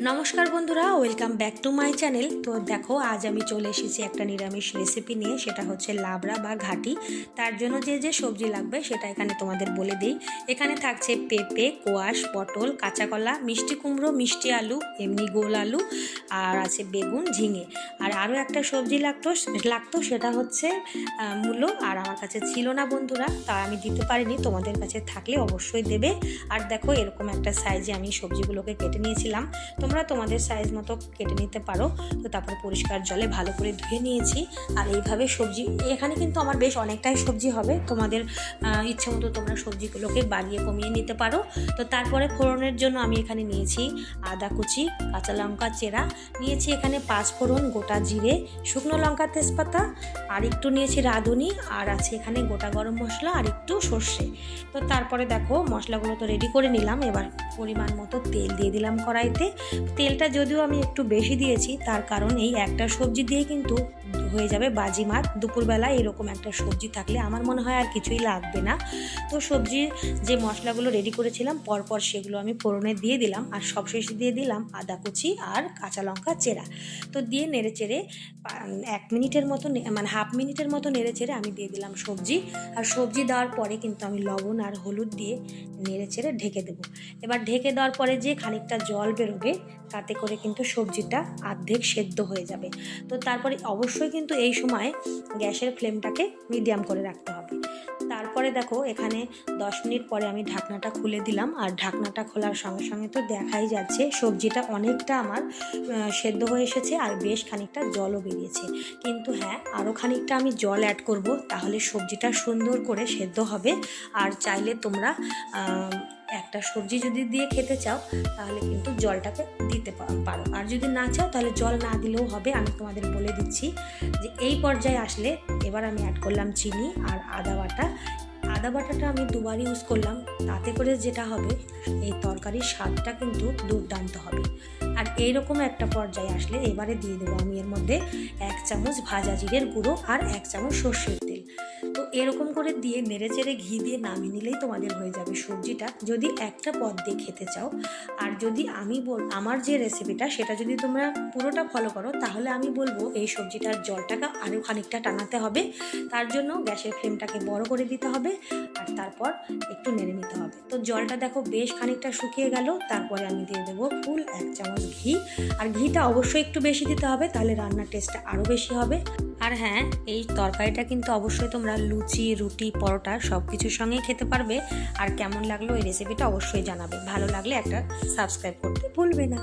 নমস্কার বন্ধুরা, welcome back to my channel. তো দেখো, আজ আমি চলে এসেছি একটা নিরামিষ রেসিপি নিয়ে। সেটা হচ্ছে লাবড়া বা ঘাটি। তার জন্য যে যে সবজি লাগবে সেটা এখানে তোমাদের বলে দিই। এখানে থাকছে পেঁপে, কোয়াশ, পটল, কাঁচা কলা, মিষ্টি কুমড়ো, মিষ্টি আলু, এমনি গোল আলু, আর আছে বেগুন, ঝিঙে। আর আরও একটা সবজি লাগতো সেটা হচ্ছে মূলো। আর আমার কাছে ছিল না বন্ধুরা, তা আমি দিতে পারিনি। তোমাদের কাছে থাকলে অবশ্যই দেবে। আর দেখো, এরকম একটা সাইজে আমি সবজিগুলোকে কেটে নিয়েছিলাম। তোমরা তোমাদের সাইজ মতো কেটে নিতে পারো। তো তারপরে পরিষ্কার জলে ভালো করে ধুয়ে নিয়েছি। আর এইভাবে সবজি, এখানে কিন্তু আমার বেশ অনেকটাই সবজি হবে। তোমাদের ইচ্ছে মতো তোমরা সবজিগুলোকে বাড়িয়ে কমিয়ে নিতে পারো। তো তারপরে ফোড়নের জন্য আমি এখানে নিয়েছি আদা কুচি, কাঁচা লঙ্কা চেরা, নিয়েছি এখানে 5 ফোড়ন, গোটা জিরে, শুকনো লঙ্কা, তেজপাতা, আর একটু নিয়েছি রাঁধুনি, আর আছে এখানে গোটা গরম মশলা আর একটু সর্ষে। তো তারপরে দেখো, মশলাগুলো তো রেডি করে নিলাম। এবার পরিমাণ মতো তেল দিয়ে দিলাম কড়াইতে। তেলটা যদিও আমি একটু বেশি দিয়েছি, তার কারণ এই একটা সবজি দিয়ে কিন্তু হয়ে যাবে বাজিমাত। দুপুরবেলা এরকম একটা সবজি থাকলে আমার মনে হয় আর কিছুই লাগবে না। তো সবজির যে মশলাগুলো রেডি করেছিলাম পরপর সেগুলো আমি ফোড়নে দিয়ে দিলাম। আর সবশেষে দিয়ে দিলাম আদা কুচি আর কাঁচা লঙ্কা চেরা। তো দিয়ে নেড়ে চেড়ে 1 মিনিটের মতো, মানে হাফ মিনিটের মতো নেড়ে চেড়ে আমি দিয়ে দিলাম সবজি। আর সবজি দেওয়ার পরে কিন্তু আমি লবণ আর হলুদ দিয়ে নেড়ে চেড়ে ঢেকে দেবো। এবার ঢেকে দেওয়ার পরে যে খানিকটা জল বেরোবে, তাতে করে কিন্তু সবজিটা অর্ধেক সেদ্ধ হয়ে যাবে। তো তারপরে অবশ্যই কিন্তু এই সময় গ্যাসের ফ্লেমটাকে মিডিয়াম করে রাখতে হবে। তারপরে দেখো, এখানে 10 মিনিট পরে আমি ঢাকনাটা খুলে দিলাম। আর ঢাকনাটা খোলার সঙ্গে সঙ্গে তো দেখাই যাচ্ছে সবজিটা অনেকটা আমার সেদ্ধ হয়ে এসেছে, আর বেশ খানিকটা জলও বেরিয়েছে। কিন্তু হ্যাঁ, আরও খানিকটা আমি জল অ্যাড করব, তাহলে সবজিটা সুন্দর করে সেদ্ধ হবে। আর চাইলে তোমরা একটা সবজি যদি দিয়ে খেতে চাও তাহলে কিন্তু জলটাকে দিতে পারো, আর যদি না চাও তাহলে জল না দিলেও হবে। আমি তোমাদের বলে দিচ্ছি যে এই পর্যায়ে আসলে এবার আমি অ্যাড করলাম চিনি আর আদা বাটা। আদা বাটাটা আমি 2বার ইউজ করলাম। তাতে করে যেটা হবে, এই তরকারির স্বাদটা কিন্তু দুর্দান্ত হবে। আর এইরকম একটা পর্যায়ে আসলে এবারে দিয়ে দেবো আমি এর মধ্যে 1 চামচ ভাজা জিরের গুঁড়ো আর 1 চামচ সর্ষের তেল। তো এরকম করে দিয়ে নেড়ে চেড়ে ঘি দিয়ে নামিয়ে নিলেই তোমাদের হয়ে যাবে সবজিটা, যদি একটা পদ দিয়ে খেতে চাও। আর যদি আমার যে রেসিপিটা সেটা যদি তোমরা পুরোটা ফলো করো, তাহলে আমি বলবো এই সবজিটার জলটাকে আরও খানিকটা টানাতে হবে। তার জন্য গ্যাসের ফ্লেমটাকে বড় করে দিতে হবে, আর তারপর একটু নেড়ে নিতে হবে। তো জলটা দেখো বেশ খানিকটা শুকিয়ে গেল। তারপরে আমি দিয়ে দেবো ফুল 1 চামচ ঘি। আর ঘিটা অবশ্যই একটু বেশি দিতে হবে, তাহলে রান্নার টেস্টটা আরও বেশি হবে। আর হ্যাঁ, এই তরকারিটা কিন্তু অবশ্যই তোমরা লুচি, রুটি, পরোটা সব কিছুর সঙ্গেই খেতে পারবে। আর কেমন লাগলো এই রেসিপিটা অবশ্যই জানাবে। ভালো লাগলে একটা সাবস্ক্রাইব করতে ভুলবে না।